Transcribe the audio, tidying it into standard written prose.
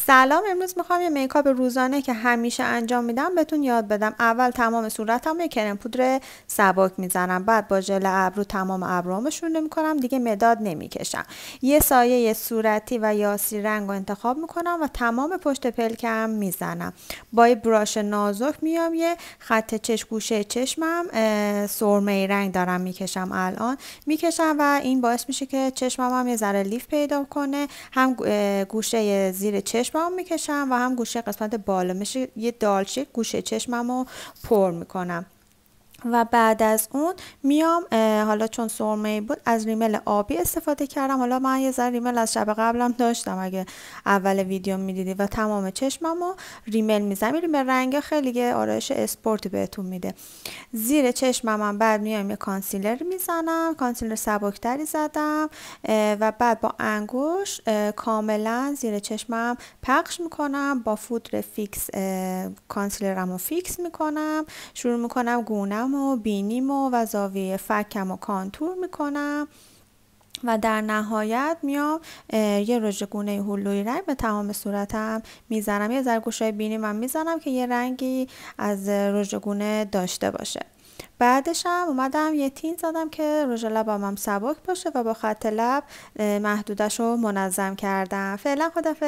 سلام، امروز میخوام یه میکاپ روزانه که همیشه انجام میدم بهتون یاد بدم. اول تمام صورتم یه کرم پودر سبک میزنم، بعد با ژل ابرو تمام ابروامو شونه میکنم، دیگه مداد نمیکشم. یه سایه صورتی و یاسی رنگ رو انتخاب میکنم و تمام پشت پلکم میزنم. با یه براش نازک میام یه خط چشم گوشه چشمم سرمه‌ای رنگ دارم میکشم الان میکشم و این باعث میشه که چشمم هم یه ذره لیف پیدا کنه. هم گوشه زیر چشمم میکشم و هم گوشه قسمت بالا، میشه یه دالچه گوشه چشممو پر میکنم. و بعد از اون میام حالا چون سرمه بود از ریمل آبی استفاده کردم. حالا من یه ذره ریمل از شب قبلم داشتم اگه اول ویدیو میدیدی، و تمام چشممو ریمل میزنم. ریمل رنگ خیلی آرایش اسپورتی بهتون میده. زیر چشمم بعد میام یه کانسیلر میزنم، کانسیلر سبکتری زدم و بعد با انگوش کاملا زیر چشمم پخش میکنم. با فودر فیکس کانسیلرمو فیکس میکنم، شروع میکنم گونم و بینیمو و زاویه فکم و کانتور میکنم و در نهایت میام یه رژ گونه هلوی رنگ به تمام صورتم میزنم. یه ذره گوشای بینیمم میزنم که یه رنگی از رژ گونه داشته باشه. بعدش هم اومدم یه تین زدم که رژ لبم هم سبک باشه و با خط لب محدودش رو منظم کردم. فعلا خدافظ.